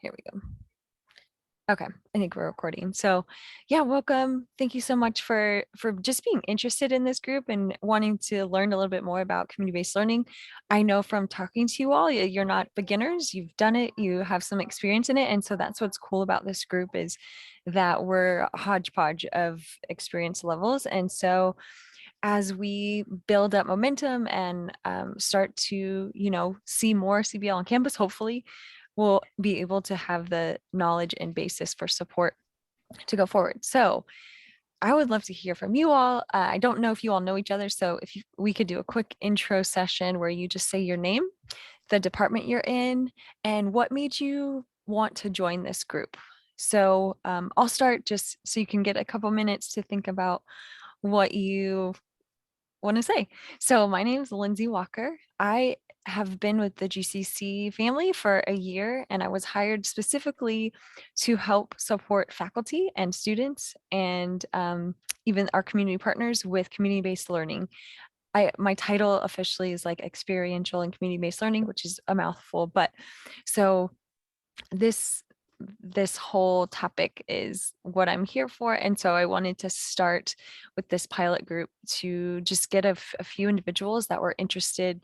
Here we go. Okay, I think we're recording. So, yeah, welcome. Thank you so much for just being interested in this group and wanting to learn a little bit more about community-based learning. I know from talking to you all, you're not beginners. You've done it. You have some experience in it, and so that's what's cool about this group is that we're a hodgepodge of experience levels. And so, as we build up momentum and start to, see more CBL on campus, hopefully we'll be able to have the knowledge and basis for support to go forward. So I would love to hear from you all. I don't know if you all know each other, so if we could do a quick intro session where you just say your name, the department you're in, and what made you want to join this group. So I'll start just so you can get a couple minutes to think about what you want to say. So my name is Lindsay Walker. I have been with the GCC family for a year, and I was hired specifically to help support faculty and students and even our community partners with community-based learning. My title officially is like experiential and community-based learning, which is a mouthful, but so this this whole topic is what I'm here for. And so I wanted to start with this pilot group to just get a few individuals that were interested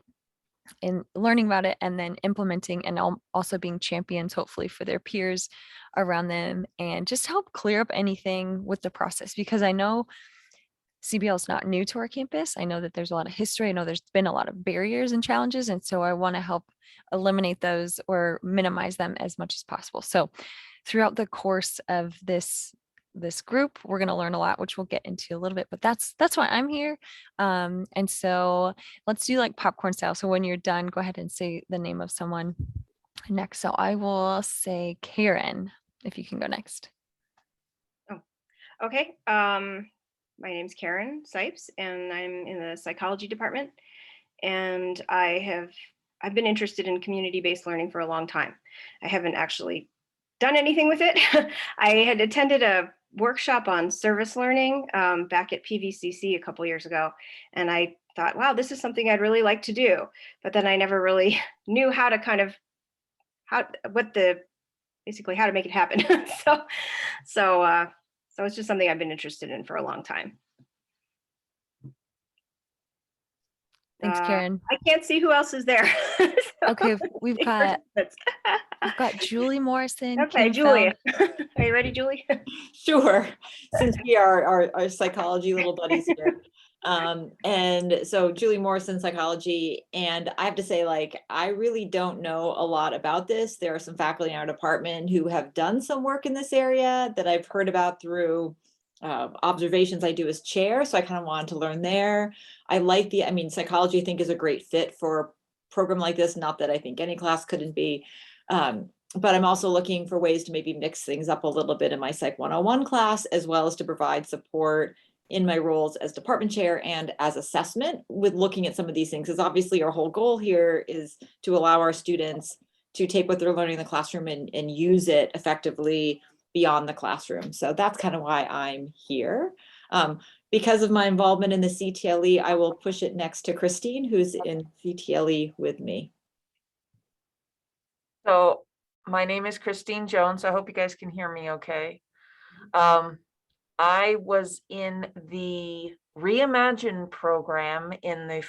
in learning about it and then implementing and also being champions, hopefully, for their peers around them and just help clear up anything with the process. Because I know CBL is not new to our campus. I know that there's a lot of history. I know there's been a lot of barriers and challenges. And so I want to help eliminate those or minimize them as much as possible. So throughout the course of this group, we're going to learn a lot, which we'll get into a little bit, but that's why I'm here. And so let's do like popcorn style. So when you're done, go ahead and say the name of someone next. So I will say Karen, if you can go next. Oh, okay. My name's Karen Sipes, and I'm in the psychology department. And I've been interested in community-based learning for a long time. I haven't actually done anything with it. I had attended a workshop on service learning back at PVCC a couple years ago, and I thought, wow, this is something I'd really like to do. But then I never really knew how to basically how to make it happen. So it's just something I've been interested in for a long time. Thanks, Karen. I can't see who else is there. Okay, we've got Julie Morrison, Okay, Kim Julia. Feld. Are you ready, Julie? Sure, since we are our psychology little buddies here. And so Julie Morrison, psychology, and I have to say, like, I really don't know a lot about this. There are some faculty in our department who have done some work in this area that I've heard about through observations I do as chair. So I kind of wanted to learn there. I mean, psychology I think is a great fit for a program like this. Not that I think any class couldn't be. But I'm also looking for ways to maybe mix things up a little bit in my Psych 101 class, as well as to provide support in my roles as department chair and as assessment with looking at some of these things. Because obviously our whole goal here is to allow our students to take what they're learning in the classroom and use it effectively beyond the classroom. So that's kind of why I'm here. Because of my involvement in the CTLE, I will push it next to Christine, who's in CTLE with me. So my name is Christine Jones. I hope you guys can hear me okay. I was in the Reimagine program in the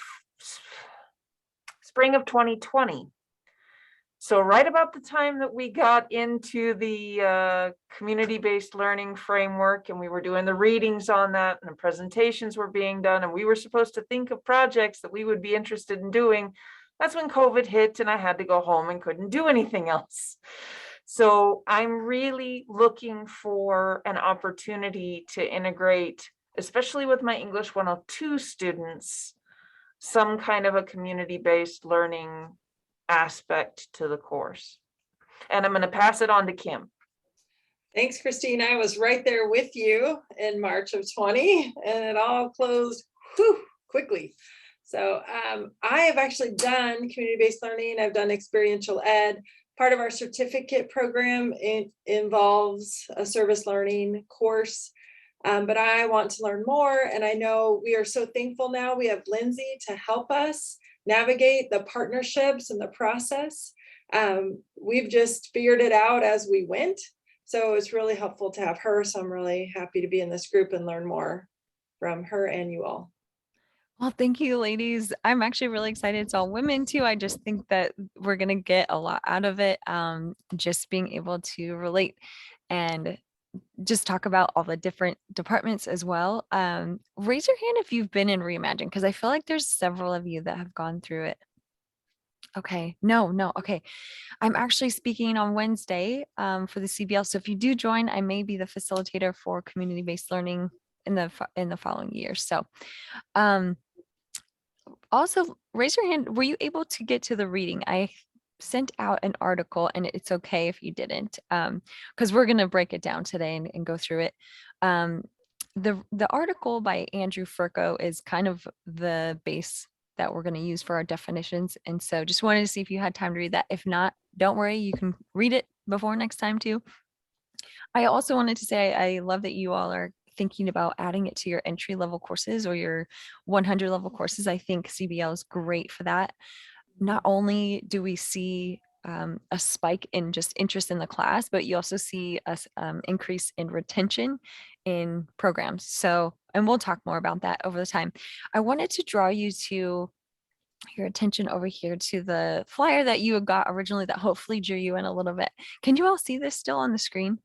spring of 2020. So right about the time that we got into the community-based learning framework and we were doing the readings on that and the presentations were being done and we were supposed to think of projects that we would be interested in doing, that's when COVID hit and I had to go home and couldn't do anything else. So I'm really looking for an opportunity to integrate, especially with my English 102 students, some kind of a community-based learning aspect to the course. And I'm going to pass it on to Kim. Thanks, Christine. I was right there with you in March of 20, and it all closed quickly. So I have actually done community-based learning. I've done experiential ed. Part of our certificate program, it involves a service learning course, but I want to learn more. And I know we are so thankful now we have Lindsay to help us navigate the partnerships and the process. We've just figured it out as we went. So it's really helpful to have her. So I'm really happy to be in this group and learn more from her and you all. Well, thank you, ladies. I'm actually really excited. It's all women too. I just think that we're gonna get a lot out of it. Just being able to relate and just talk about all the different departments as well. Raise your hand if you've been in Reimagine, because I feel like there's several of you that have gone through it. Okay, no, okay. I'm actually speaking on Wednesday for the CBL. So if you do join, I may be the facilitator for community-based learning in the following year. So also raise your hand. Were you able to get to the reading? I sent out an article, and it's okay if you didn't, because we're going to break it down today and go through it. The article by Andrew Furco is kind of the base that we're going to use for our definitions. And so just wanted to see if you had time to read that. If not, don't worry, you can read it before next time too. I also wanted to say I love that you all are thinking about adding it to your entry level courses or your 100 level courses. I think CBL is great for that. Not only do we see a spike in just interest in the class, but you also see a increase in retention in programs. So, and we'll talk more about that over the time. I wanted to draw you to your attention over here to the flyer that you got originally that hopefully drew you in a little bit. Can you all see this still on the screen?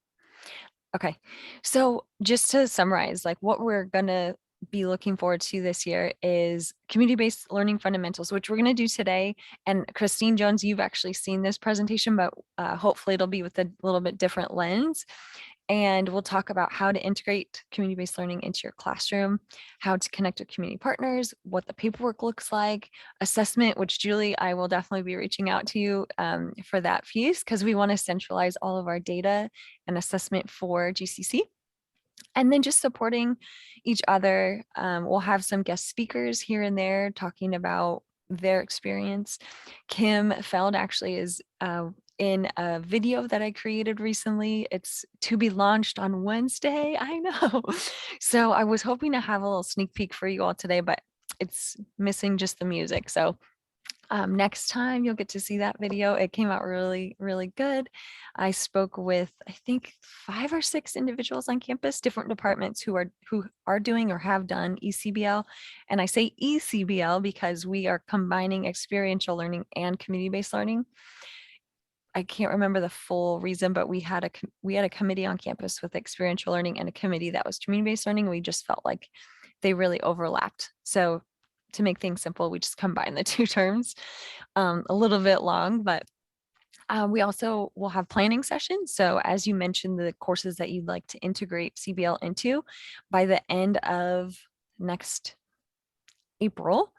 Okay, so just to summarize, like what we're gonna be looking forward to this year is community-based learning fundamentals, which we're gonna do today. And Christine Jones, you've actually seen this presentation, but hopefully it'll be with a little bit different lens. And we'll talk about how to integrate community-based learning into your classroom, how to connect with community partners, what the paperwork looks like, assessment, which Julie, I will definitely be reaching out to you for that piece because we want to centralize all of our data and assessment for GCC. And then just supporting each other. We'll have some guest speakers here and there talking about their experience. Kim Feld actually is in a video that I created recently. It's to be launched on Wednesday. I know. So I was hoping to have a little sneak peek for you all today, but it's missing just the music. So next time you'll get to see that video. It came out really, really good. I spoke with, I think, 5 or 6 individuals on campus, different departments who are doing or have done ECBL. And I say ECBL because we are combining experiential learning and community-based learning. I can't remember the full reason, but we had a committee on campus with experiential learning and a committee that was community-based learning. We just felt like they really overlapped. So to make things simple, we just combine the 2 terms. A little bit long, but we also will have planning sessions. So as you mentioned, the courses that you'd like to integrate CBL into by the end of next April,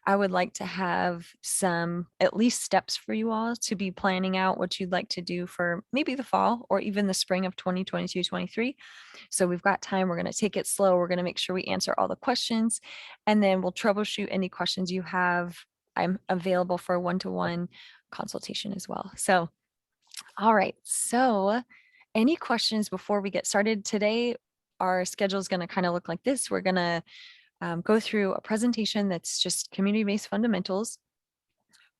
I would like to have some at least steps for you all to be planning out what you'd like to do for maybe the fall or even the spring of 2022-23. So we've got time. We're going to take it slow. We're going to make sure we answer all the questions, and then we'll troubleshoot any questions you have. I'm available for a one-to-one consultation as well. So, all right. So any questions before we get started today? Our schedule is going to kind of look like this. We're going to go through a presentation that's just community-based fundamentals.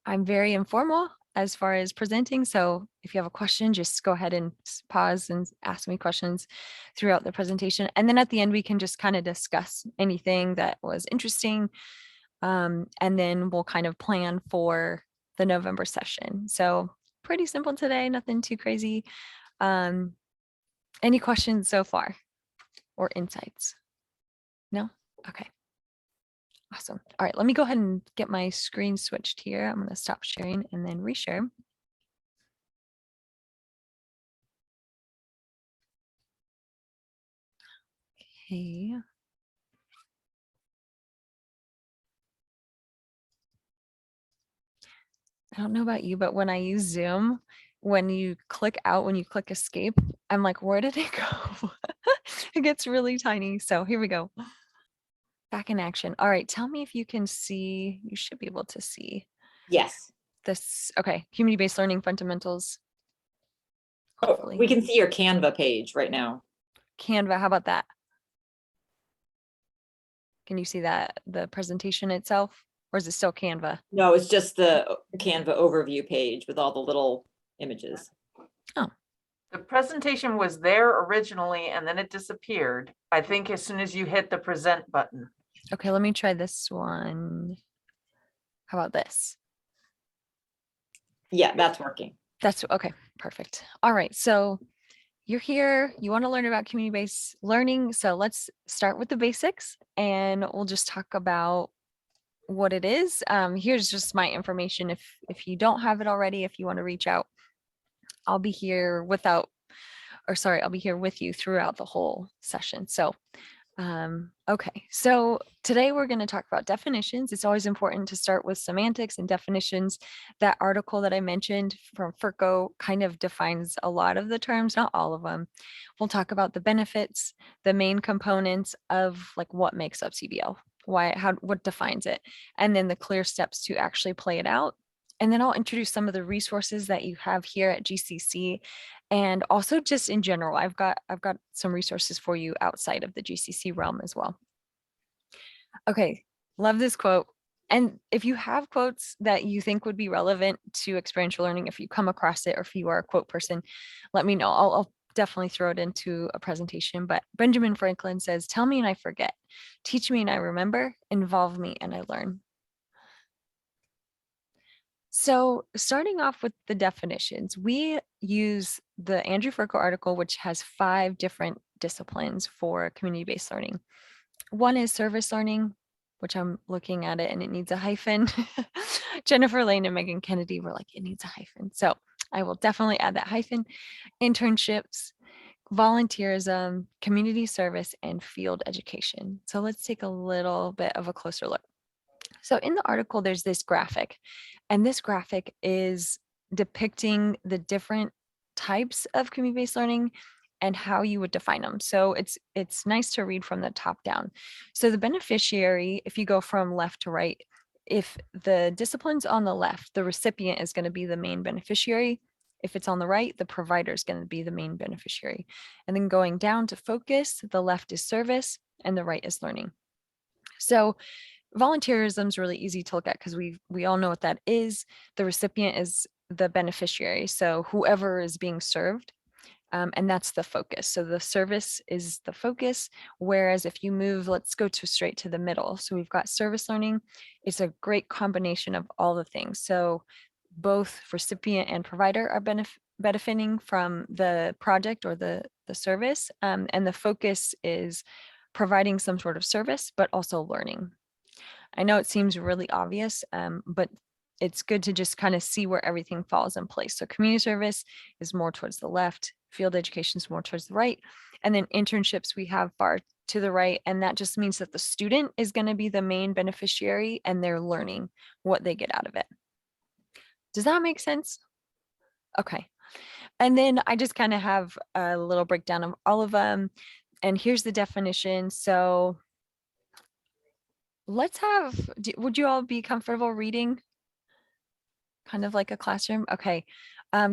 I'm very informal as far as presenting. So if you have a question, just go ahead and pause and ask me questions throughout the presentation. And then at the end, we can just kind of discuss anything that was interesting. And then we'll kind of plan for the November session. So pretty simple today, nothing too crazy. Any questions so far or insights? No? Okay. Awesome. All right, let me go ahead and get my screen switched here. I'm going to stop sharing and then reshare. Okay. I don't know about you, but when I use Zoom, when you click out, when you click escape, I'm like, where did it go? It gets really tiny. So here we go. Back in action. All right, tell me if you can see, you should be able to see Yes. this. Okay, community-based learning fundamentals. Oh, Hopefully. we can see your Canva page right now. Canva, how about that? Can you see that, the presentation itself? or is it still Canva? No, it's just the Canva overview page with all the little images. Oh, The presentation was there originally and then it disappeared. I think as soon as you hit the present button. okay, let me try this one. How about this? Yeah, that's working. That's okay, perfect. All right, so you're here, you want to learn about community-based learning. So let's start with the basics and we'll just talk about what it is. Here's just my information. If you don't have it already, if you want to reach out, I'll be here I'll be here with you throughout the whole session. So okay, so today we're going to talk about definitions. It's always important to start with semantics and definitions. That article that I mentioned from FERCO kind of defines a lot of the terms, not all of them. We'll talk about the benefits, the main components of like what makes up CBL, what defines it, and then the clear steps to actually play it out. And then I'll introduce some of the resources that you have here at GCC, and also just in general, I've got some resources for you outside of the GCC realm as well. Okay, love this quote. And if you have quotes that you think would be relevant to experiential learning, if you come across it or if you are a quote person, let me know. I'll definitely throw it into a presentation. But Benjamin Franklin says, "Tell me and I forget. Teach me and I remember. Involve me and I learn." So starting off with the definitions, we use the Andrew Ferko article, which has 5 different disciplines for community-based learning. One is service learning, which I'm looking at it and it needs a hyphen. Jennifer Lane and Megan Kennedy were like, it needs a hyphen. So I will definitely add that hyphen. Internships, volunteerism, community service, and field education. So let's take a little bit of a closer look. So in the article, there's this graphic, and this graphic is depicting the different types of community-based learning and how you would define them. So it's nice to read from the top down. So the beneficiary, if you go from left to right, if the discipline's on the left, the recipient is going to be the main beneficiary. If it's on the right, the provider is going to be the main beneficiary. And then going down to focus, the left is service and the right is learning. So volunteerism is really easy to look at because we all know what that is. The recipient is the beneficiary, so whoever is being served, and that's the focus. So the service is the focus, whereas if you move, let's go to straight to the middle. So we've got service learning. It's a great combination of all the things. So both recipient and provider are benefiting from the project or the service, and the focus is providing some sort of service, but also learning. I know it seems really obvious, but it's good to just kind of see where everything falls in place. So community service is more towards the left, field education is more towards the right, and then internships we have far to the right. And that just means that the student is going to be the main beneficiary and they're learning what they get out of it. Does that make sense? Okay. And then I just kind of have a little breakdown of all of them. And here's the definition. So let's have, would you all be comfortable reading? Kind of like a classroom? Okay.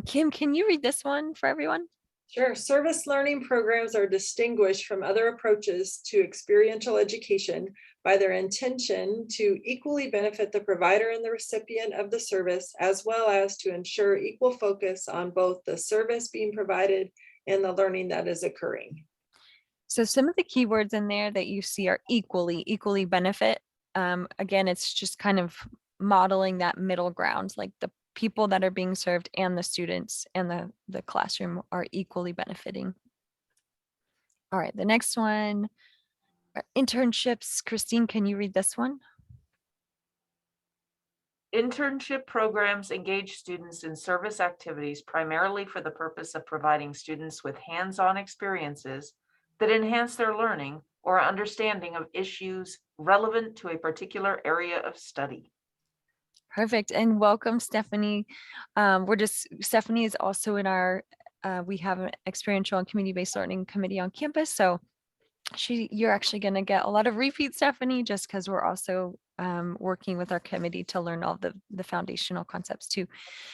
Kim, can you read this one for everyone? Sure. Service learning programs are distinguished from other approaches to experiential education by their intention to equally benefit the provider and the recipient of the service, as well as to ensure equal focus on both the service being provided and the learning that is occurring. So some of the keywords in there that you see are equally benefit. Again, it's just kind of modeling that middle ground, like the people that are being served and the students and the classroom are equally benefiting. All right, the next one, internships. Christine, can you read this one? Internship programs engage students in service activities primarily for the purpose of providing students with hands-on experiences that enhance their learning or understanding of issues relevant to a particular area of study. Perfect. And welcome, Stephanie. Stephanie is also in our, we have an experiential and community-based learning committee on campus. So you're actually going to get a lot of repeat, Stephanie, just because we're also working with our committee to learn all the foundational concepts too.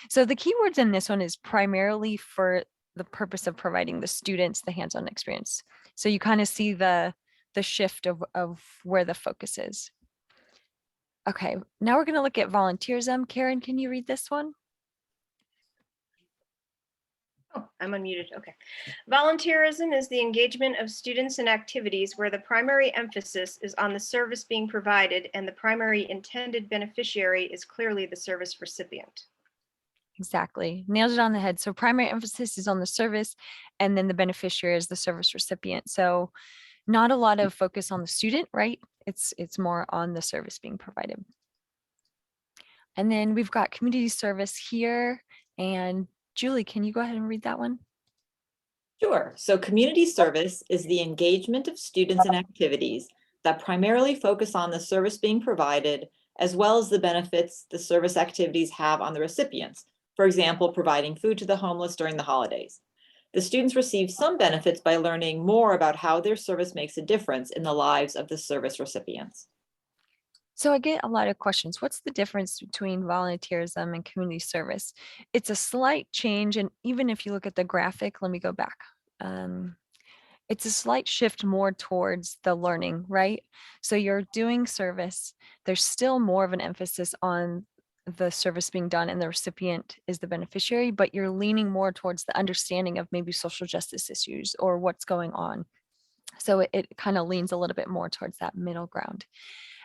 So the keywords in this one is primarily for the purpose of providing the students the hands-on experience. So you kind of see the shift of where the focus is. Okay, now we're going to look at volunteerism. Karen, can you read this one? Oh, I'm unmuted. Okay. Volunteerism is the engagement of students in activities where the primary emphasis is on the service being provided and the primary intended beneficiary is clearly the service recipient. Exactly. Nailed it on the head. So primary emphasis is on the service, and then the beneficiary is the service recipient. So not a lot of focus on the student, right? It's more on the service being provided. And then we've got community service here. And Julie, can you go ahead and read that one? Sure. So community service is the engagement of students in activities that primarily focus on the service being provided, as well as the benefits the service activities have on the recipients. For example, providing food to the homeless during the holidays. The students receive some benefits by learning more about how their service makes a difference in the lives of the service recipients. So I get a lot of questions. What's the difference between volunteerism and community service? It's a slight change. And even if you look at the graphic, let me go back. It's a slight shift more towards the learning, right? So you're doing service. There's still more of an emphasis on the service being done and the recipient is the beneficiary, but you're leaning more towards the understanding of maybe social justice issues or what's going on. So it kind of leans a little bit more towards that middle ground.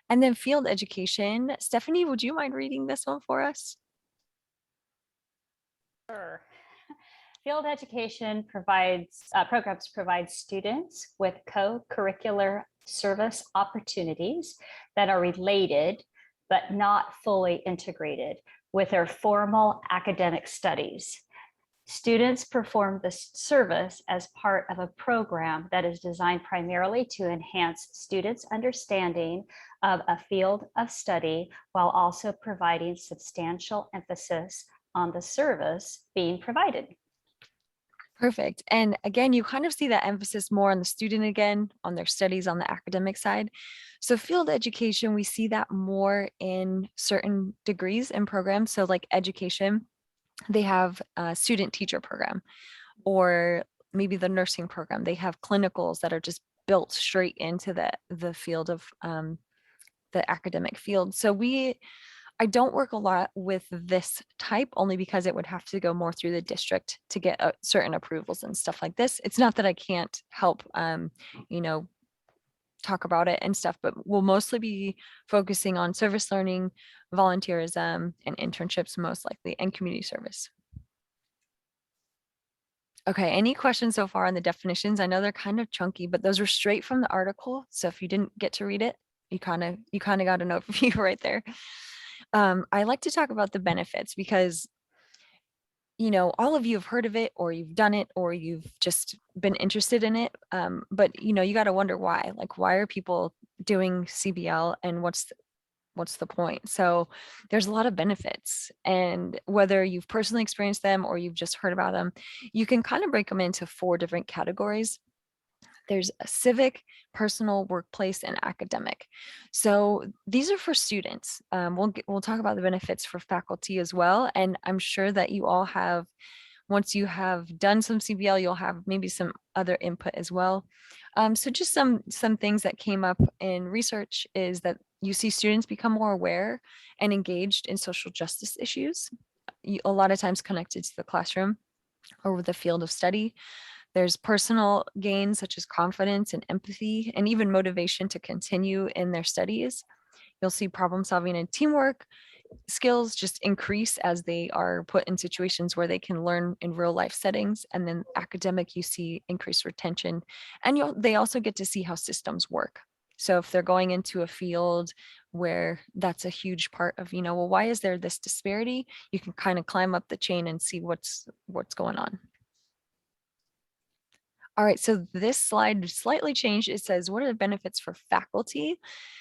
And then field education. Stephanie, would you mind reading this one for us? Sure. Field education programs provide students with co-curricular service opportunities that are related but not fully integrated with their formal academic studies. Students perform this service as part of a program that is designed primarily to enhance students' understanding of a field of study while also providing substantial emphasis on the service being provided. Perfect. And again, you kind of see that emphasis more on the student again, on their studies on the academic side. So field education, we see that more in certain degrees and programs. So like education, they have a student teacher program, or maybe the nursing program. They have clinicals that are just built straight into the field of the academic field. So I don't work a lot with this type only because it would have to go more through the district to get certain approvals and stuff like this. It's not that I can't help, you know, talk about it and stuff, but we'll mostly be focusing on service learning, volunteerism, and internships most likely, and community service. Okay, any questions so far on the definitions? I know they're kind of chunky, but those were straight from the article. So if you didn't get to read it, you kind of got an overview right there. I like to talk about the benefits because, you know, all of you have heard of it or you've done it or you've just been interested in it. But you know, you got to wonder why. Like, why are people doing CBL and what's the point? So there's a lot of benefits, and whether you've personally experienced them or you've just heard about them, you can kind of break them into 4 different categories. There's a civic, personal, workplace, and academic. So these are for students. We'll talk about the benefits for faculty as well. And I'm sure that you all have, once you have done some CBL, you'll have maybe some other input as well. So just some things that came up in research is that you see students become more aware and engaged in social justice issues, a lot of times connected to the classroom or the field of study. There's personal gains such as confidence and empathy, and even motivation to continue in their studies. You'll see problem solving and teamwork skills just increase as they are put in situations where they can learn in real life settings. And then academic, you see increased retention, and they also get to see how systems work. So if they're going into a field where that's a huge part of, you know, well, why is there this disparity? You can kind of climb up the chain and see what's going on. All right, so this slide slightly changed. It says, what are the benefits for faculty?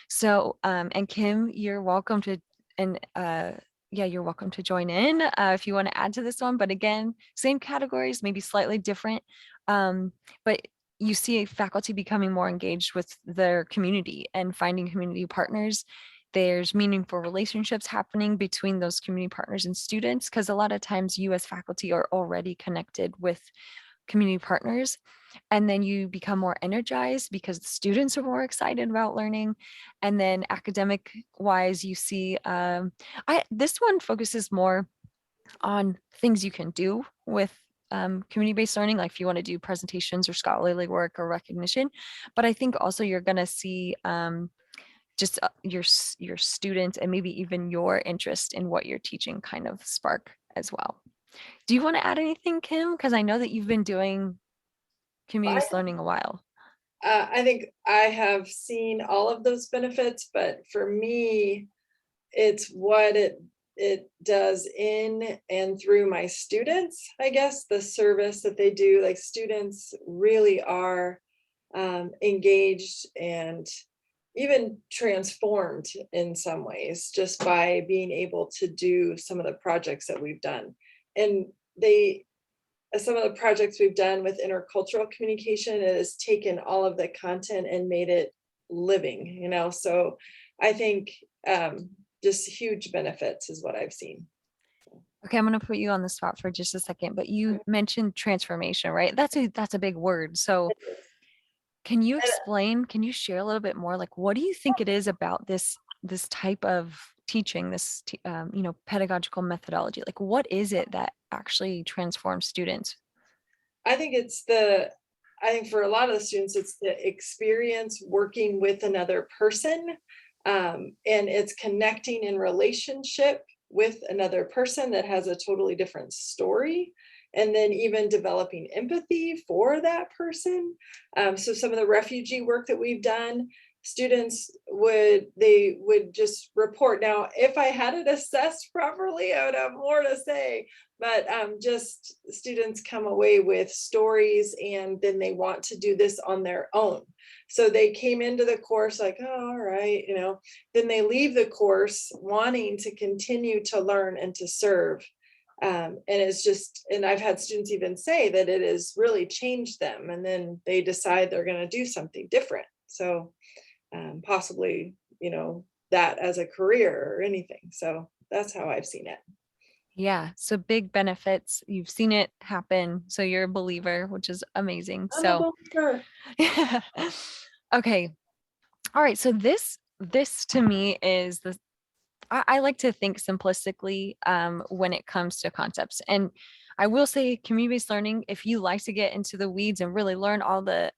So, and Kim, you're welcome to, and yeah, you're welcome to join in if you want to add to this one. But again, same categories, maybe slightly different. But you see faculty becoming more engaged with their community and finding community partners. There's meaningful relationships happening between those community partners and students, because a lot of times you as faculty are already connected with community partners, and then you become more energized because the students are more excited about learning. And then academic wise, you see, this one focuses more on things you can do with community-based learning, like if you want to do presentations or scholarly work or recognition. But I think also you're going to see just your students and maybe even your interest in what you're teaching kind of spark as well. Do you want to add anything, Kim? Because I know that you've been doing community-based learning a while. I think I have seen all of those benefits, but for me, it's what it does in and through my students. I guess the service that they do, like students really are engaged and even transformed in some ways just by being able to do some of the projects that we've done. And some of the projects we've done with intercultural communication, it has taken all of the content and made it living, you know? So I think just huge benefits is what I've seen. Okay, I'm going to put you on the spot for just a second, but you mentioned transformation, right? That's a big word. So can you explain, can you share a little bit more? Like, what do you think it is about this type of teaching, pedagogical methodology? Like, what is it that actually transforms students? I think I think for a lot of the students, it's the experience working with another person, and it's connecting in relationship with another person that has a totally different story, and then even developing empathy for that person. So some of the refugee work that we've done, students would just report. Now, if I had it assessed properly, I would have more to say, but just students come away with stories and then they want to do this on their own. So they came into the course like, oh, all right, you know, then they leave the course wanting to continue to learn and to serve. And it's just, and I've had students even say that it has really changed them, and then they decide they're going to do something different. So possibly, you know, that as a career or anything. So that's how I've seen it. Yeah, so big benefits. You've seen it happen, so you're a believer, which is amazing. I'm a believer. Okay. All right. So this to me is I like to think simplistically when it comes to concepts. And I will say community-based learning, if you like to get into the weeds and really learn all the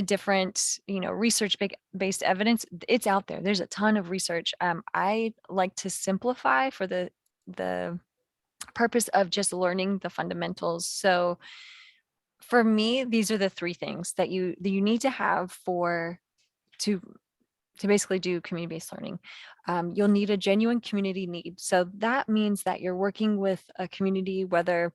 different, research-based evidence, it's out there. There's a ton of research. I like to simplify for the purpose of just learning the fundamentals. So for me, these are the three things that you need to have to basically do community-based learning. You'll need a genuine community need. So that means that you're working with a community, whether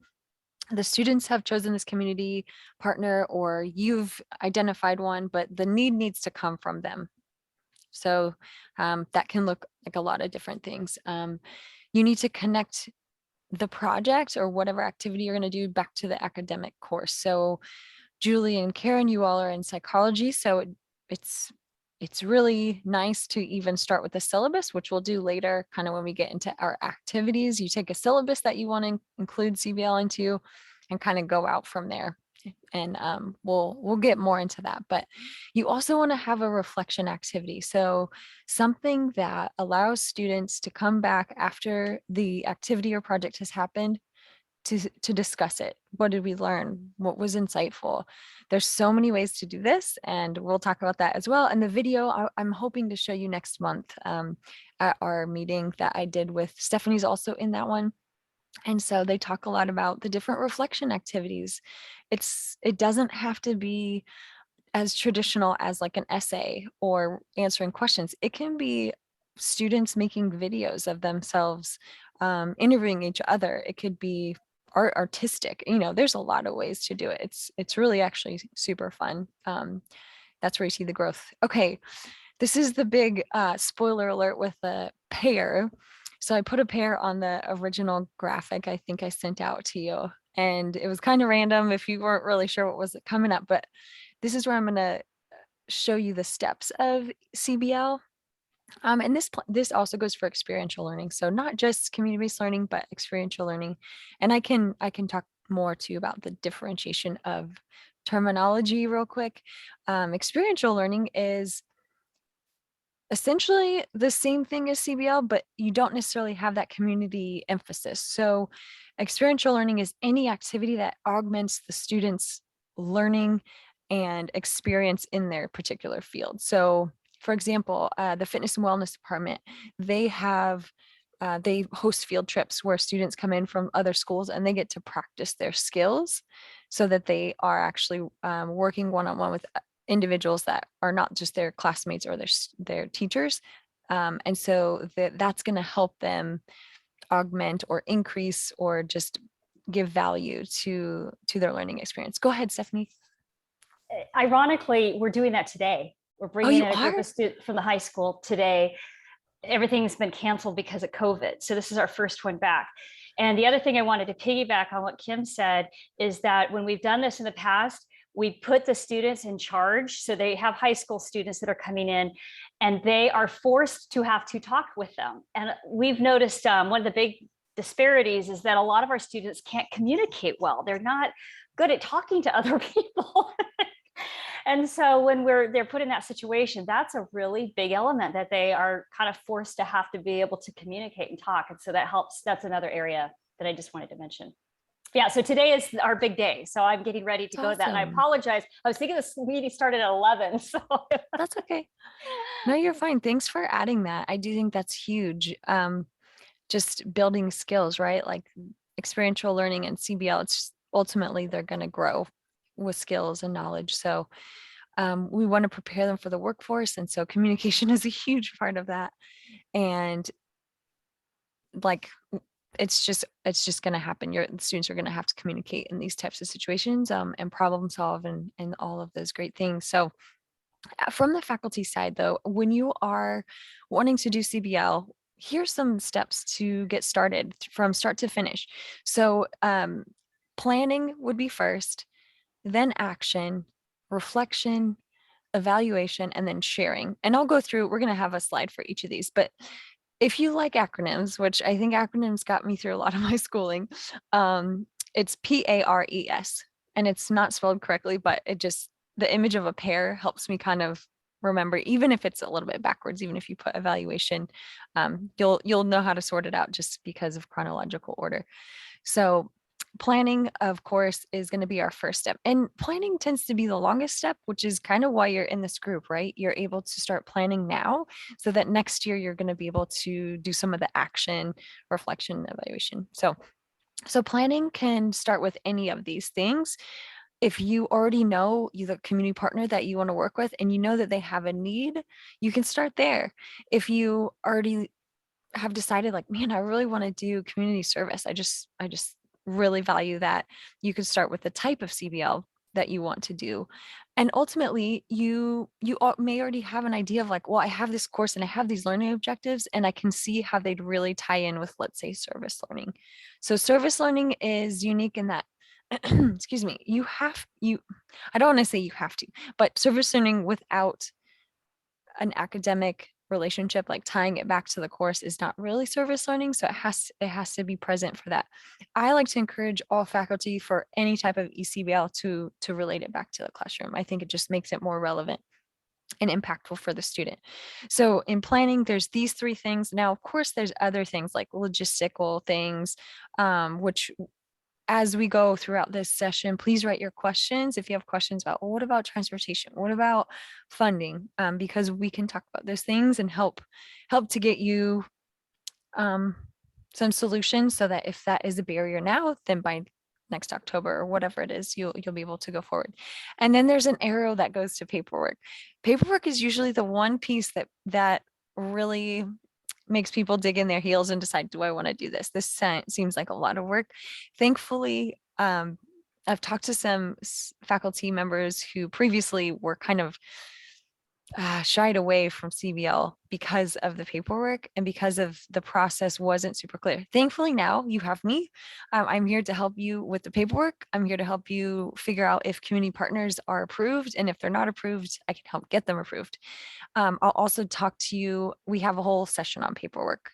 the students have chosen this community partner or you've identified one, but the need needs to come from them. So that can look like a lot of different things. You need to connect the project or whatever activity you're going to do back to the academic course. So Julie and Karen, you all are in psychology, so it's really nice to even start with the syllabus, which we'll do later, kind of when we get into our activities. You take a syllabus that you want to include CBL into and kind of go out from there. And we'll get more into that. But you also want to have a reflection activity. So something that allows students to come back after the activity or project has happened to discuss it. What did we learn? What was insightful? There's so many ways to do this, and we'll talk about that as well. And the video I'm hoping to show you next month at our meeting that I did with Stephanie's also in that one. And so they talk a lot about the different reflection activities. It doesn't have to be as traditional as like an essay or answering questions. It can be students making videos of themselves, interviewing each other. It could be artistic. There's a lot of ways to do it. It's really actually super fun. That's where you see the growth. Okay, this is the big spoiler alert with the pair. So I put a pair on the original graphic I think I sent out to you. And it was kind of random if you weren't really sure what was coming up, but this is where I'm going to show you the steps of CBL. And this also goes for experiential learning. So not just community-based learning, but experiential learning. And I can talk more too about the differentiation of terminology real quick. Experiential learning is essentially the same thing as CBL, but you don't necessarily have that community emphasis. So experiential learning is any activity that augments the students' learning and experience in their particular field. So for example, the fitness and wellness department, they have they host field trips where students come in from other schools and they get to practice their skills so that they are actually working one-on-one with individuals that are not just their classmates or their teachers. And so that's going to help them augment or increase or just give value to their learning experience. Go ahead, Stephanie. Ironically, we're doing that today. We're Oh, bringing you in a group are? of students from the high school today. Everything's been canceled because of COVID. So this is our first one back. And the other thing I wanted to piggyback on what Kim said is that when we've done this in the past, we put the students in charge. So they have high school students that are coming in and they are forced to have to talk with them. And we've noticed one of the big disparities is that a lot of our students can't communicate well. They're not good at talking to other people. And so when they're put in that situation, that's a really big element that they are kind of forced to have to be able to communicate and talk. And so that helps. That's another area that I just wanted to mention. Yeah, so today is our big day. So I'm getting ready to go to that. And I Awesome. apologize. I was thinking this meeting started at 11. So That's okay. No, you're fine. Thanks for adding that. I do think that's huge. Just building skills, right? Like experiential learning and CBL, it's just, ultimately they're going to grow with skills and knowledge. So we want to prepare them for the workforce. And so communication is a huge part of that. And like, it's just going to happen. The students are going to have to communicate in these types of situations and problem solve and all of those great things. So from the faculty side though, when you are wanting to do CBL, here's some steps to get started from start to finish. So planning would be first, then action, reflection, evaluation, and then sharing. And I'll go through, we're going to have a slide for each of these, but if you like acronyms, which I think acronyms got me through a lot of my schooling, it's PARES, and it's not spelled correctly, but the image of a pear helps me kind of remember, even if it's a little bit backwards, even if you put evaluation, you'll know how to sort it out just because of chronological order. So planning, of course, is going to be our first step. And planning tends to be the longest step, which is kind of why you're in this group, right? You're able to start planning now so that next year you're going to be able to do some of the action, reflection, evaluation. So planning can start with any of these things. If you already know the community partner that you want to work with and you know that they have a need, you can start there. If you already have decided like, man, I really want to do community service, I just really value that, you could start with the type of CBL that you want to do. And ultimately you may already have an idea of like, well, I have this course and I have these learning objectives and I can see how they'd really tie in with, let's say, service learning. So service learning is unique in that excuse me, I don't want to say you have to, but service learning without an academic relationship, like tying it back to the course, is not really service learning. So it has to be present for that. I like to encourage all faculty for any type of ECBL to relate it back to the classroom. I think it just makes it more relevant and impactful for the student. So in planning, there's these three things. Now, of course, there's other things like logistical things, which as we go throughout this session, please write your questions. If you have questions about, well, what about transportation? What about funding? Because we can talk about those things and help to get you some solutions so that if that is a barrier now, then by next October or whatever it is, you'll be able to go forward. And then there's an arrow that goes to paperwork. Paperwork is usually the one piece that really makes people dig in their heels and decide, do I want to do this? This seems like a lot of work. Thankfully, I've talked to some faculty members who previously were kind of shied away from CBL because of the paperwork and because of the process wasn't super clear. Thankfully, now you have me. I'm here to help you with the paperwork. I'm here to help you figure out if community partners are approved, and if they're not approved, I can help get them approved. I'll also talk to you. We have a whole session on paperwork.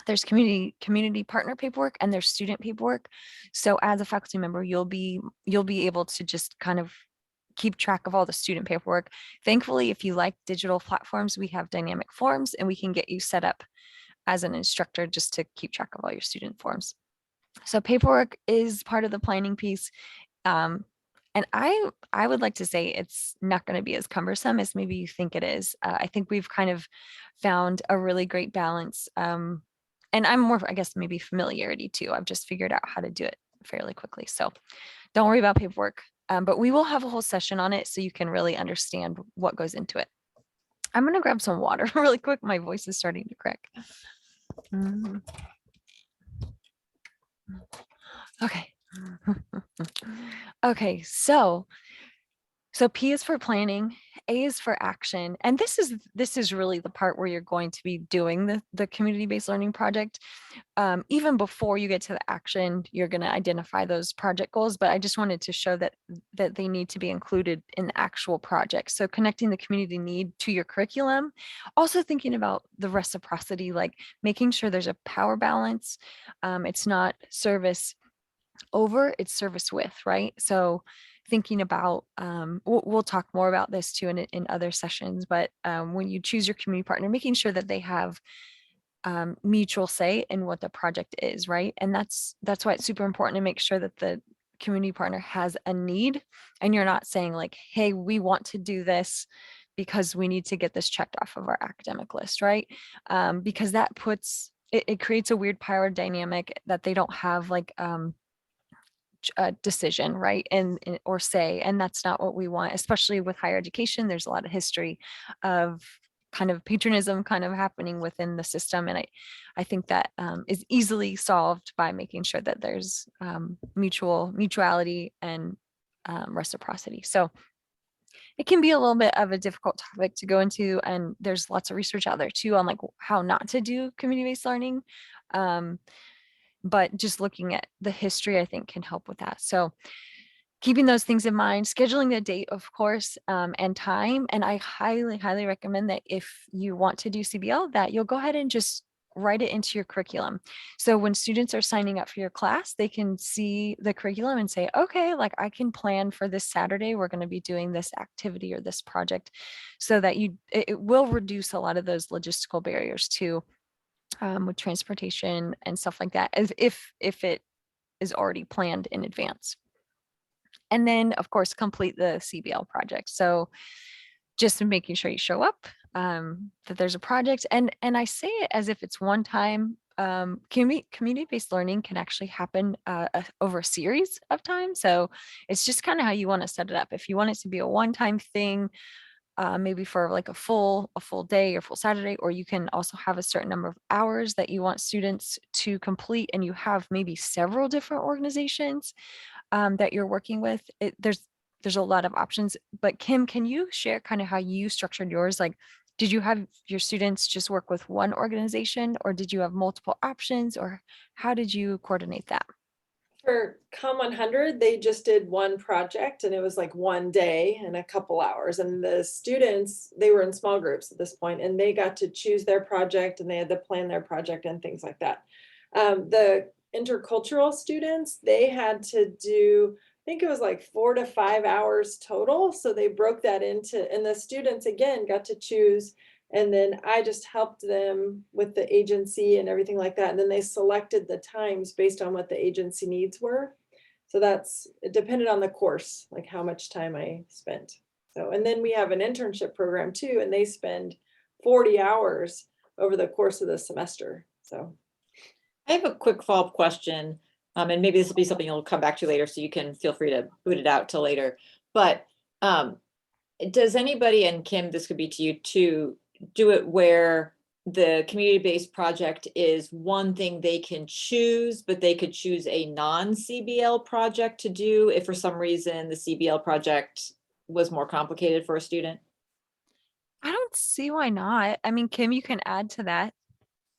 There's community partner paperwork and there's student paperwork. So as a faculty member, you'll be able to just kind of keep track of all the student paperwork. Thankfully, if you like digital platforms, we have dynamic forms and we can get you set up as an instructor just to keep track of all your student forms. So paperwork is part of the planning piece. Um, and I would like to say it's not going to be as cumbersome as maybe you think it is. I think we've kind of found a really great balance. And I'm more, I guess, maybe familiarity too. I've just figured out how to do it fairly quickly. So don't worry about paperwork. But we will have a whole session on it so you can really understand what goes into it. I'm going to grab some water really quick. My voice is starting to crack. Okay. Okay, so P is for planning, A is for action, and this is really the part where you're going to be doing the community-based learning project. Even before you get to the action, you're going to identify those project goals, but I just wanted to show that they need to be included in the actual project. So connecting the community need to your curriculum, also thinking about the reciprocity, like making sure there's a power balance. It's not service over, it's service with, right? So thinking about, we'll talk more about this too in other sessions, but when you choose your community partner, making sure that they have mutual say in what the project is, right? And that's why it's super important to make sure that the community partner has a need and you're not saying like, hey, we want to do this because we need to get this checked off of our academic list, right? Because that it creates a weird power dynamic that they don't have like decision, right? And or say, and that's not what we want, especially with higher education. There's a lot of history of kind of patronism kind of happening within the system. And I think that is easily solved by making sure that there's mutuality and reciprocity. So it can be a little bit of a difficult topic to go into, and there's lots of research out there too on like how not to do community-based learning. But just looking at the history, I think can help with that. So keeping those things in mind, scheduling the date, of course, and time. And I highly, highly recommend that if you want to do CBL, that you'll go ahead and just write it into your curriculum. So when students are signing up for your class, they can see the curriculum and say, okay, like I can plan for this Saturday, we're going to be doing this activity or this project, so that it will reduce a lot of those logistical barriers too. With transportation and stuff like that, as if it is already planned in advance. And then, of course, complete the CBL project. So just making sure you show up, that there's a project, and I say it as if it's one time. Community-based learning can actually happen over a series of time. So it's just kind of how you want to set it up. If you want it to be a one-time thing, maybe for like a full day or full Saturday, or you can also have a certain number of hours that you want students to complete, and you have maybe several different organizations that you're working with. There's a lot of options, but Kim, can you share kind of how you structured yours? Like, did you have your students just work with one organization, or did you have multiple options, or how did you coordinate that? For Com 100, they just did one project and it was like one day and a couple hours. And the students, they were in small groups at this point, and they got to choose their project and they had to plan their project and things like that. The intercultural students, they had to do, I think it was like 4 to 5 hours total. So they broke that into, and the students again got to choose. And then I just helped them with the agency and everything like that. And then they selected the times based on what the agency needs were. So it depended on the course, like how much time I spent. So, and then we have an internship program too, and they spend 40 hours over the course of the semester. So I have a quick follow-up question, and maybe this will be something you'll come back to later, so you can feel free to boot it out till later. But does anybody, and Kim, this could be to you too, do it where the community-based project is one thing they can choose, but they could choose a non-CBL project to do if for some reason the CBL project was more complicated for a student? I don't see why not. I mean, Kim, you can add to that.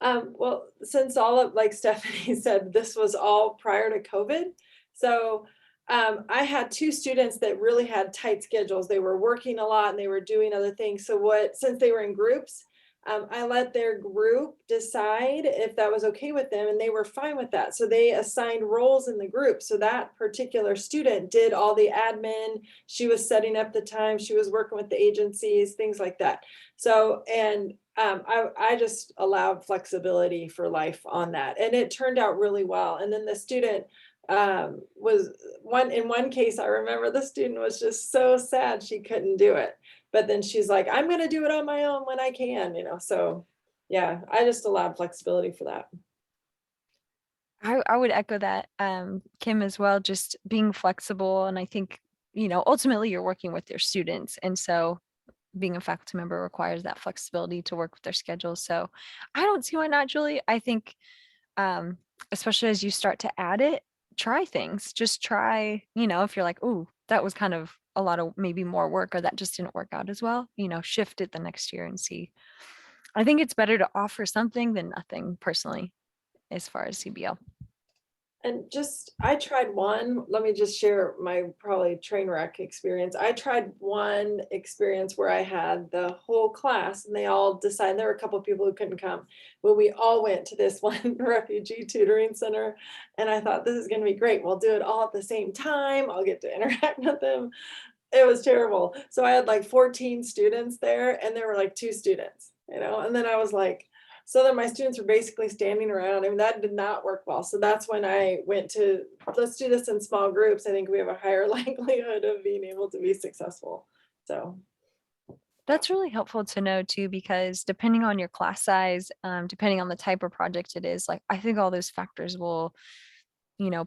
well, since all of, like Stephanie said, this was all prior to COVID. So I had 2 students that really had tight schedules. They were working a lot and they were doing other things. So since they were in groups, I let their group decide if that was okay with them, and they were fine with that. So they assigned roles in the group. So that particular student did all the admin. She was setting up the time. She was working with the agencies, things like that. So, and I just allowed flexibility for life on that, and it turned out really well. And then the student was in one case, I remember the student was just so sad she couldn't do it. But then she's like, I'm going to do it on my own when I can, So yeah, I just allowed flexibility for that. I would echo that, Kim, as well, just being flexible. And I think, ultimately you're working with your students. And so being a faculty member requires that flexibility to work with their schedules. So I don't see why not, Julie. I think, especially as you start to add it, try things. Just try, if you're like, oh, that was kind of a lot of maybe more work, or that just didn't work out as well, shift it the next year and see. I think it's better to offer something than nothing personally, as far as CBL. And I tried one, let me just share my probably train wreck experience. I tried one experience where I had the whole class and they all decided, there were a couple of people who couldn't come, but we all went to this one refugee tutoring center. And I thought, this is going to be great. We'll do it all at the same time. I'll get to interact with them. It was terrible. So I had like 14 students there and there were like 2 students, and then I was like, so then my students were basically standing around. I mean, that did not work well. So that's when I went to, let's do this in small groups. I think we have a higher likelihood of being able to be successful. So That's really helpful to know too, because depending on your class size, depending on the type of project it is, like I think all those factors will,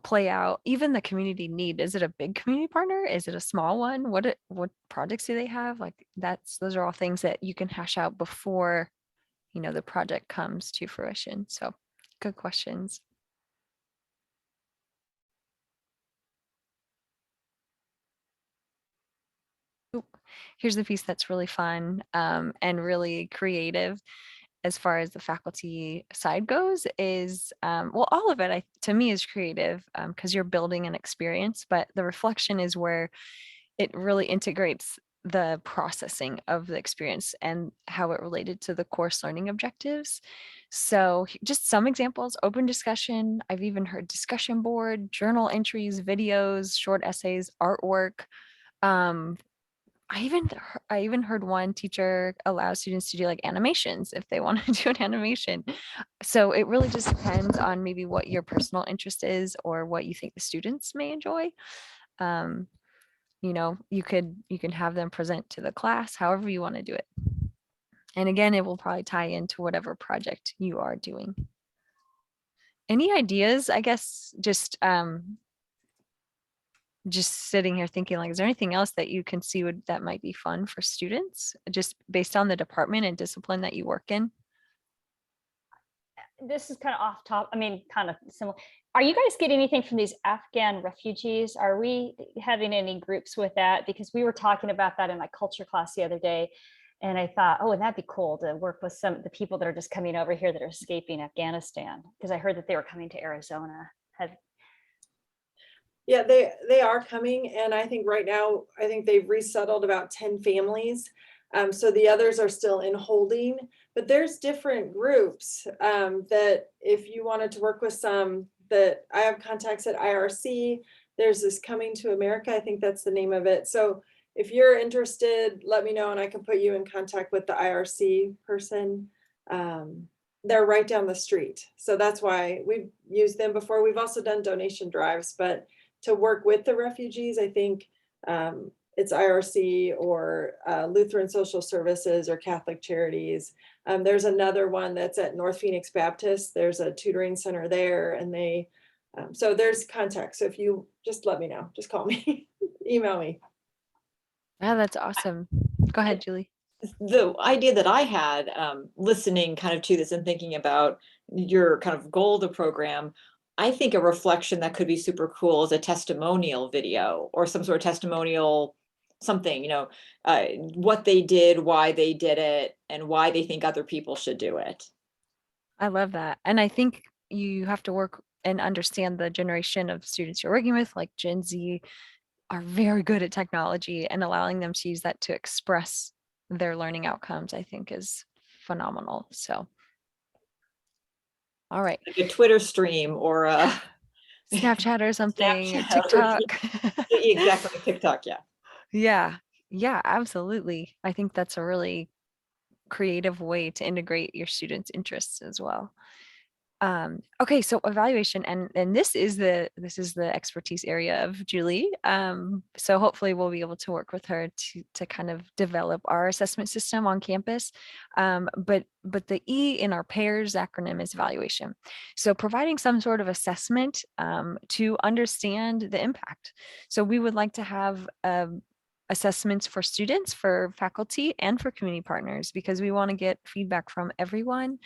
play out. Even the community need. Is it a big community partner? Is it a small one? What projects do they have? Like those are all things that you can hash out before, the project comes to fruition. So good questions. Oop, here's the piece that's really fun, and really creative as far as the faculty side goes is, well, all of it to me is creative, because you're building an experience, but the reflection is where it really integrates the processing of the experience and how it related to the course learning objectives. So just some examples: open discussion. I've even heard discussion board, journal entries, videos, short essays, artwork. Um, I even heard one teacher allow students to do like animations if they want to do an animation. So it really just depends on maybe what your personal interest is or what you think the students may enjoy. Um, you can have them present to the class however you want to do it. And again, it will probably tie into whatever project you are doing. Any ideas, I guess, just sitting here thinking, like, is there anything else that you can see that might be fun for students, just based on the department and discipline that you work in? This is kind of off top. I mean, kind of similar. Are you guys getting anything from these Afghan refugees? Are we having any groups with that? Because we were talking about that in my culture class the other day. And I thought, oh, and that'd be cool to work with some of the people that are just coming over here that are escaping Afghanistan. Because I heard that they were coming to Arizona. yeah, they are coming. And I think right now, I think they've resettled about 10 families. So the others are still in holding, but there's different groups that if you wanted to work with some, that I have contacts at IRC. There's this Coming to America. I think that's the name of it. So if you're interested, let me know and I can put you in contact with the IRC person. They're right down the street. So that's why we've used them before. We've also done donation drives, but to work with the refugees, I think it's IRC or Lutheran Social Services or Catholic Charities. There's another one that's at North Phoenix Baptist. There's a tutoring center there, and so there's contact. So if you just let me know, just call me, email me. Yeah, that's awesome. Go ahead, Julie. The idea that I had, listening kind of to this and thinking about your kind of goal of the program, I think a reflection that could be super cool is a testimonial video or some sort of testimonial something, what they did, why they did it, and why they think other people should do it. I love that. And I think you have to work and understand the generation of students you're working with, like Gen Z are very good at technology, and allowing them to use that to express their learning outcomes, I think, is phenomenal. So, all right, Like a Twitter stream or a Snapchat or something, or Snapchat or TikTok. exactly TikTok. Yeah. Yeah, yeah, absolutely. I think that's a really creative way to integrate your students' interests as well. Okay, so evaluation, and this is the expertise area of Julie. So hopefully we'll be able to work with her to kind of develop our assessment system on campus. But the E in our pairs acronym is evaluation. So providing some sort of assessment to understand the impact. So we would like to have assessments for students, for faculty, and for community partners, because we want to get feedback from everyone.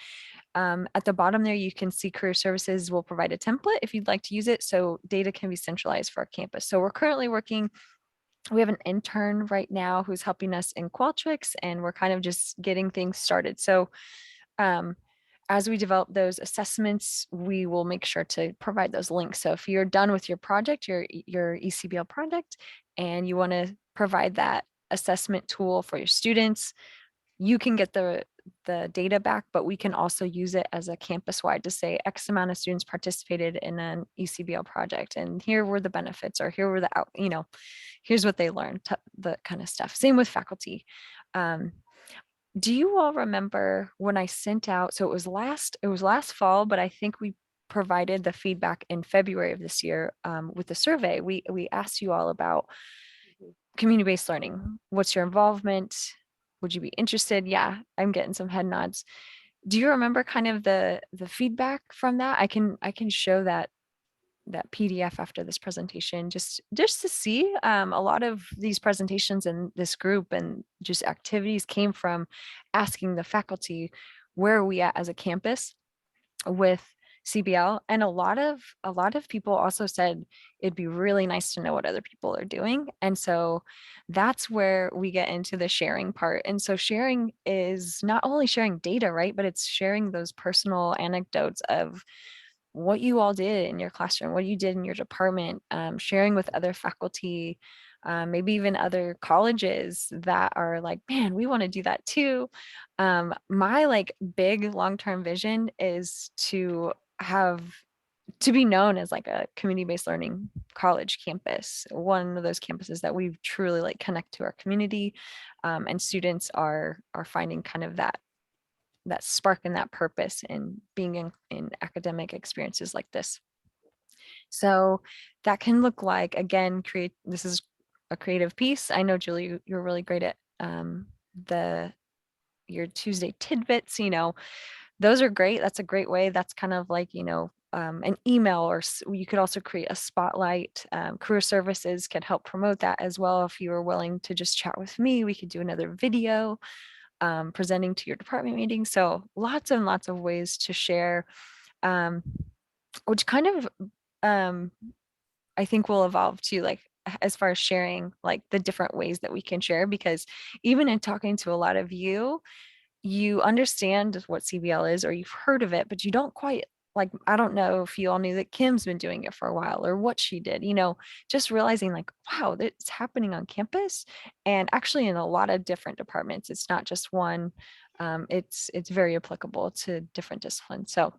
At the bottom there, you can see Career Services will provide a template if you'd like to use it, so data can be centralized for our campus. So we're currently working, we have an intern right now who's helping us in Qualtrics, and we're kind of just getting things started. So as we develop those assessments, we will make sure to provide those links. So if you're done with your project, your ECBL project, and you want to provide that assessment tool for your students, you can get the data back, but we can also use it as a campus-wide to say X amount of students participated in an ECBL project, and here were the benefits, or here were the here's what they learned, the kind of stuff. Same with faculty. Do you all remember when I sent out, so it was last fall, but I think we provided the feedback in February of this year with the survey. We asked you all about community-based learning. What's your involvement? Would you be interested? Yeah, I'm getting some head nods. Do you remember kind of the feedback from that? I can show that PDF after this presentation, just to see. A lot of these presentations in this group and just activities came from asking the faculty, where are we at as a campus with CBL? And a lot of people also said it'd be really nice to know what other people are doing. And so that's where we get into the sharing part. And so sharing is not only sharing data, right? But it's sharing those personal anecdotes of what you all did in your classroom, what you did in your department, sharing with other faculty, maybe even other colleges that are like, man, we want to do that too. My like big long-term vision is to be known as like a community-based learning college campus, one of those campuses that we truly like connect to our community, and students are finding kind of that spark and that purpose in being in academic experiences like this. So that can look like, again, this is a creative piece. I know, Julie, you're really great at the your Tuesday tidbits, those are great. That's a great way. That's kind of like, an email, or you could also create a spotlight. Career Services can help promote that as well. If you are willing to just chat with me, we could do another video presenting to your department meeting. So lots and lots of ways to share, which kind of um, I think will evolve to like as far as sharing like the different ways that we can share, because even in talking to a lot of you understand what CBL is, or you've heard of it, but you don't quite, like, I don't know if you all knew that Kim's been doing it for a while or what she did, just realizing like, wow, it's happening on campus and actually in a lot of different departments. It's not just one. It's very applicable to different disciplines. So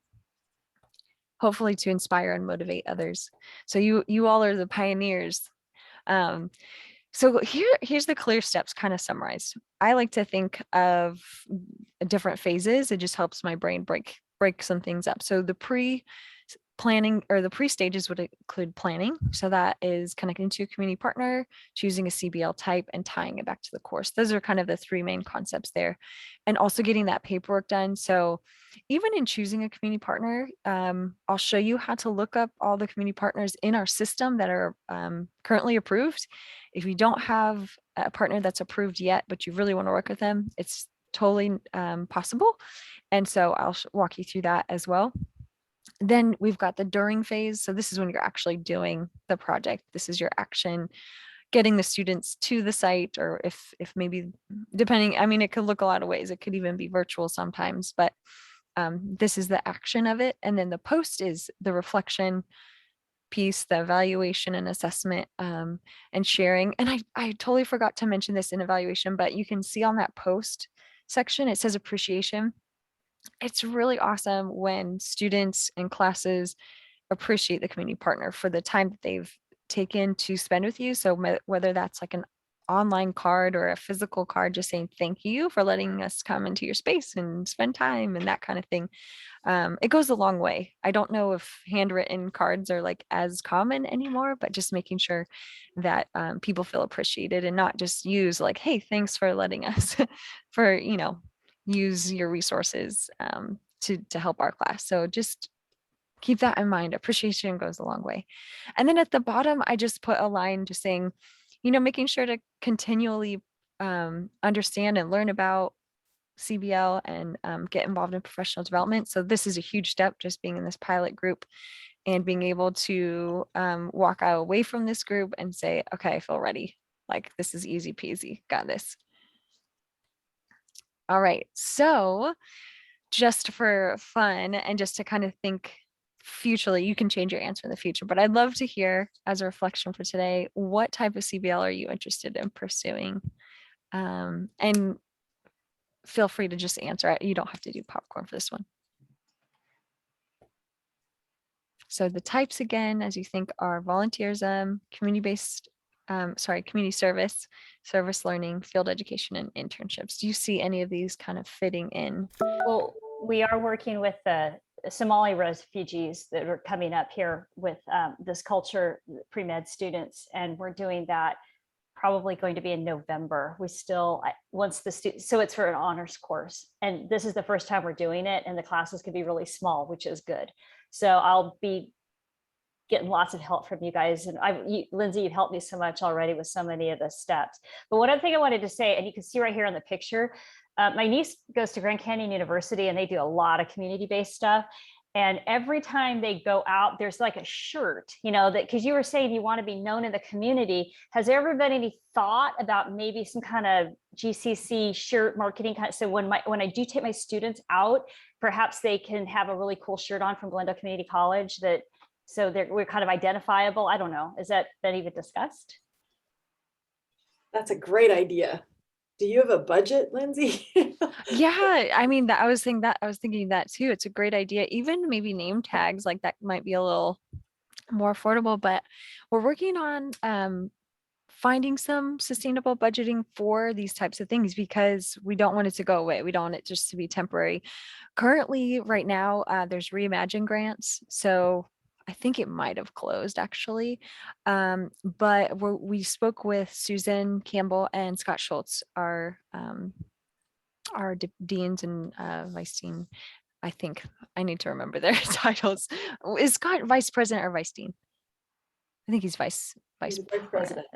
hopefully to inspire and motivate others. So you all are the pioneers. Um, so here's the clear steps kind of summarized. I like to think of different phases. It just helps my brain break some things up. So the planning, or the pre-stages, would include planning. So that is connecting to a community partner, choosing a CBL type, and tying it back to the course. Those are kind of the three main concepts there. And also getting that paperwork done. So even in choosing a community partner, I'll show you how to look up all the community partners in our system that are currently approved. If you don't have a partner that's approved yet, but you really want to work with them, it's totally possible. And so I'll walk you through that as well. Then we've got the during phase. So this is when you're actually doing the project. This is your action, getting the students to the site, or if maybe depending, I mean, it could look a lot of ways. It could even be virtual sometimes, but this is the action of it. And then the post is the reflection piece, the evaluation and assessment, and sharing. And I totally forgot to mention this in evaluation, but you can see on that post section, it says appreciation. It's really awesome when students and classes appreciate the community partner for the time that they've taken to spend with you. So whether that's like an online card or a physical card, just saying thank you for letting us come into your space and spend time and that kind of thing. It goes a long way. I don't know if handwritten cards are like as common anymore, but just making sure that people feel appreciated and not just use like, hey, thanks for letting us for, use your resources to help our class. So just keep that in mind. Appreciation goes a long way. And then at the bottom, I just put a line just saying, making sure to continually understand and learn about CBL and get involved in professional development. So this is a huge step, just being in this pilot group and being able to walk away from this group and say, okay, I feel ready. Like this is easy peasy, got this. All right, so just for fun and just to kind of think futurely, you can change your answer in the future, but I'd love to hear as a reflection for today, what type of CBL are you interested in pursuing? And feel free to just answer it. You don't have to do popcorn for this one. So the types again, as you think, are volunteerism, community-based, community service, service learning, field education, and internships. Do you see any of these kind of fitting in? Well, we are working with the Somali refugees that are coming up here with this culture pre-med students, and we're doing that probably going to be in November. We still, once the student, so it's for an honors course, and this is the first time we're doing it, and the classes could be really small, which is good. So I'll be getting lots of help from you guys, and Lindsay, you've helped me so much already with so many of the steps. But one other thing I wanted to say, and you can see right here in the picture, my niece goes to Grand Canyon University, and they do a lot of community-based stuff. And every time they go out, there's like a shirt, that because you were saying you want to be known in the community. Has there ever been any thought about maybe some kind of GCC shirt marketing kind of, so when I do take my students out, perhaps they can have a really cool shirt on from Glendale Community College so we're kind of identifiable. I don't know. Is that been even discussed? That's a great idea. Do you have a budget, Lindsay? Yeah, I mean I was thinking that too. It's a great idea. Even maybe name tags like that might be a little more affordable, but we're working on finding some sustainable budgeting for these types of things because we don't want it to go away. We don't want it just to be temporary. Currently, right now, there's Reimagine grants. So I think it might have closed actually. But we spoke with Susan Campbell and Scott Schultz, our deans and vice dean. I think I need to remember their titles. Is Scott vice president or vice dean? I think he's vice president.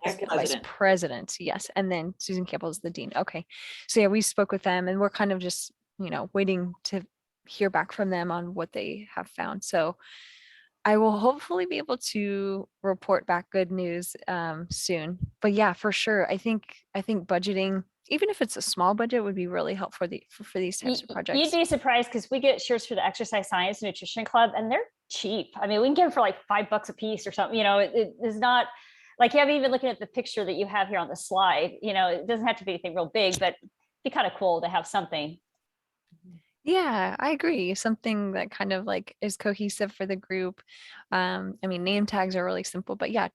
vice president. Yes, and then Susan Campbell is the dean. Okay, so yeah, we spoke with them, and we're kind of just waiting to hear back from them on what they have found. So I will hopefully be able to report back good news soon. But yeah, for sure, I think budgeting, even if it's a small budget, would be really helpful for these types of projects. You'd be surprised because we get shirts for the Exercise Science and Nutrition Club, and they're cheap. I mean, we can get them for like $5 a piece or something. It is not like you have even looking at the picture that you have here on the slide. It doesn't have to be anything real big, but it'd be kind of cool to have something. Yeah, I agree. Something that kind of like is cohesive for the group. I mean, name tags are really simple, but yeah,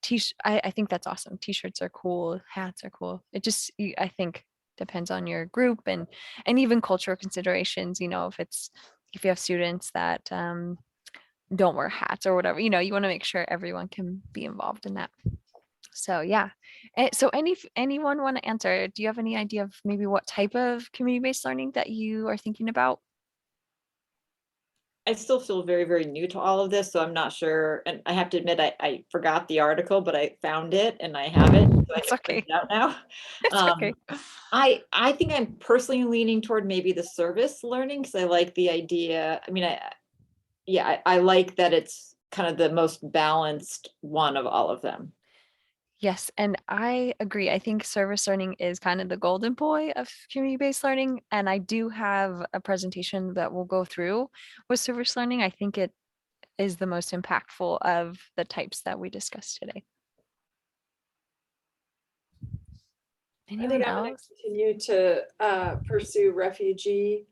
I think that's awesome. T-shirts are cool, hats are cool. It just, I think, depends on your group and even cultural considerations. If you have students that don't wear hats or whatever, you want to make sure everyone can be involved in that. So yeah. So anyone want to answer? Do you have any idea of maybe what type of community-based learning that you are thinking about? I still feel very, very new to all of this, so I'm not sure. And I have to admit, I forgot the article, but I found it and I have it. So I It's can okay. print it out now. It's okay. I think I'm personally leaning toward maybe the service learning because I like the idea. I mean, I like that it's kind of the most balanced one of all of them. Yes, and I agree. I think service learning is kind of the golden boy of community-based learning. And I do have a presentation that we'll go through with service learning. I think it is the most impactful of the types that we discussed today. I Anyone think I'm going else? to continue to pursue refugee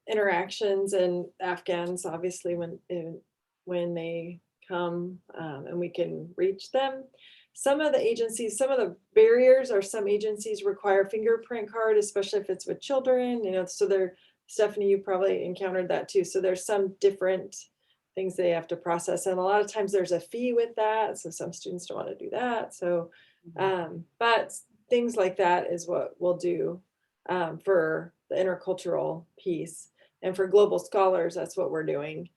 interactions and Afghans, obviously, when they come and we can reach them. Some of the agencies, some of the barriers are some agencies require fingerprint card, especially if it's with children, you know, so there, Stephanie, you probably encountered that too. So there's some different things they have to process. And a lot of times there's a fee with that. So some students don't want to do that. So, but things like that is what we'll do for the intercultural piece. And for global scholars, that's what we're doing.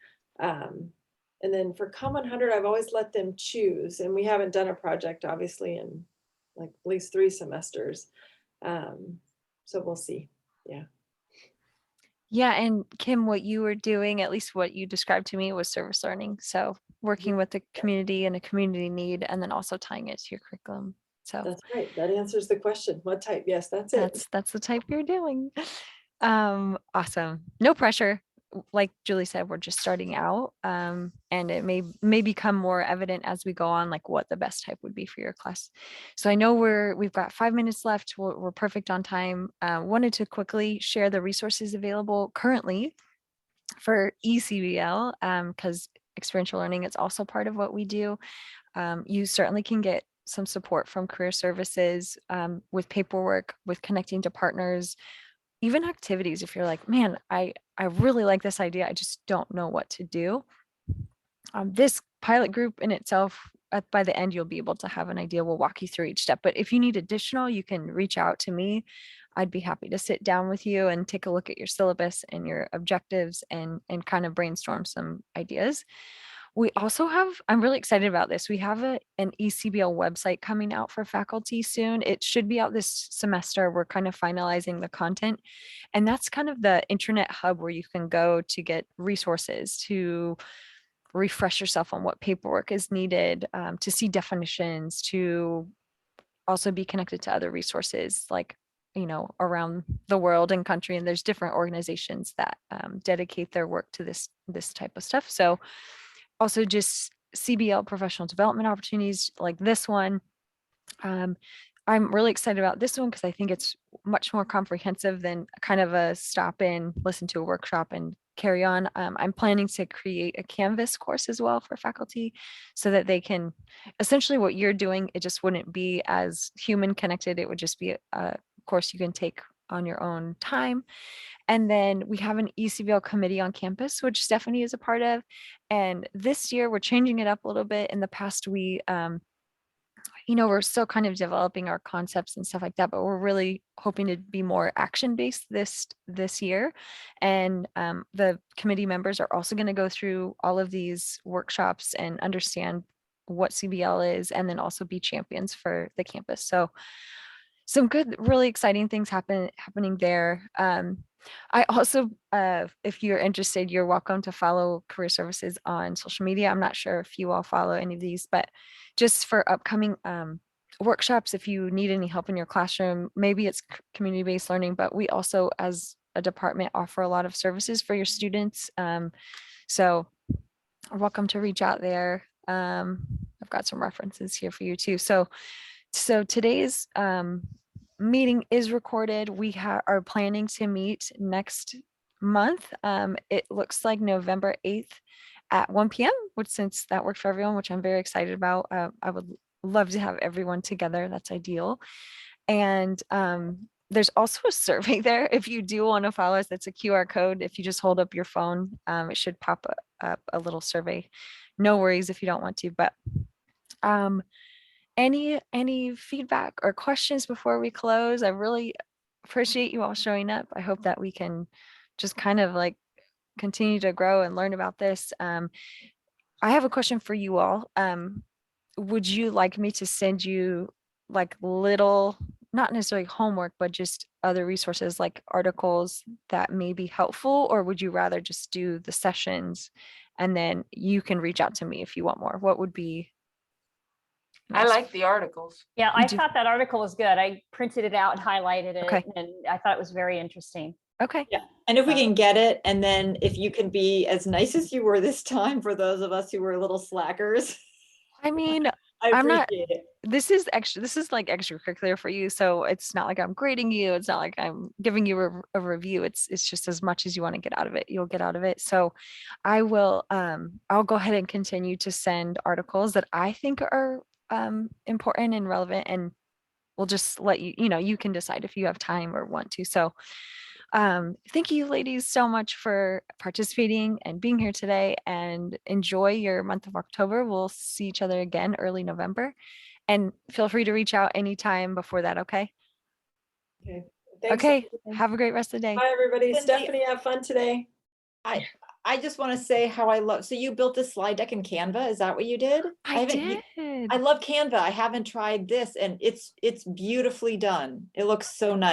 And then for Common 100, I've always let them choose. And we haven't done a project, obviously, in like at least 3 semesters. So we'll see. Yeah. Yeah, and Kim, what you were doing, at least what you described to me, was service learning. So working with the community and a community need, and then also tying it to your curriculum. So That's right. That answers the question. What type? Yes, that's it. that's the type you're doing. Awesome. No pressure. Like Julie said, we're just starting out. And it may become more evident as we go on, like what the best type would be for your class. So I know we've got 5 minutes left. We're perfect on time. Wanted to quickly share the resources available currently for ECBL, because experiential learning is also part of what we do. You certainly can get some support from career services with paperwork, with connecting to partners, even activities. If you're like, man, I really like this idea, I just don't know what to do. This pilot group in itself, by the end, you'll be able to have an idea. We'll walk you through each step. But if you need additional, you can reach out to me. I'd be happy to sit down with you and take a look at your syllabus and your objectives and kind of brainstorm some ideas. We also have, I'm really excited about this. We have an ECBL website coming out for faculty soon. It should be out this semester. We're kind of finalizing the content. And that's kind of the internet hub where you can go to get resources, to refresh yourself on what paperwork is needed, to see definitions, to also be connected to other resources like, you know, around the world and country. And there's different organizations that dedicate their work to this type of stuff. So also just CBL professional development opportunities like this one. I'm really excited about this one because I think it's much more comprehensive than kind of a stop in, listen to a workshop and carry on. I'm planning to create a Canvas course as well for faculty so that they can, essentially what you're doing, it just wouldn't be as human connected. It would just be a course you can take on your own time. And then we have an ECBL committee on campus, which Stephanie is a part of. And this year we're changing it up a little bit. In the past, you know, we're still kind of developing our concepts and stuff like that, but we're really hoping to be more action based this year. And the committee members are also going to go through all of these workshops and understand what CBL is, and then also be champions for the campus. So some good, really exciting things happening there. I also, if you're interested, you're welcome to follow Career Services on social media. I'm not sure if you all follow any of these, but just for upcoming workshops, if you need any help in your classroom, maybe it's community-based learning, but we also, as a department, offer a lot of services for your students. So you're welcome to reach out there. I've got some references here for you too. So today's meeting is recorded. We are planning to meet next month. It looks like November 8th at 1 p.m., which, since that worked for everyone, which I'm very excited about. I would love to have everyone together. That's ideal. And there's also a survey there if you do want to follow us. That's a QR code. If you just hold up your phone, it should pop up a little survey. No worries if you don't want to, but any feedback or questions before we close? I really appreciate you all showing up. I hope that we can just kind of like continue to grow and learn about this. I have a question for you all. Would you like me to send you like little, not necessarily homework, but just other resources like articles that may be helpful? Or would you rather just do the sessions and then you can reach out to me if you want more? What would be I nice? like the articles. Yeah, You I do? thought that article was good. I printed it out and highlighted it, Okay. and I thought it was very interesting. Okay. Yeah, and if we can get it, and then if you can be as nice as you were this time for those of us who were little slackers. I mean, I I'm not, appreciate it. this is like extracurricular for you. So it's not like I'm grading you. It's not like I'm giving you a review. It's just as much as you want to get out of it, you'll get out of it. So I'll go ahead and continue to send articles that I think are important and relevant, and we'll just let you, you can decide if you have time or want to. So thank you ladies so much for participating and being here today, and enjoy your month of October. We'll see each other again early November, and feel free to reach out anytime before that. Okay. Okay. Thanks. Okay. everyone. Have a great rest of the day. Bye, everybody. Cindy, Stephanie, have fun today. I just want to say how I love, so you built this slide deck in Canva, is that what you did? I haven't- did. I love Canva. I haven't tried this, and it's beautifully done. It looks so nice.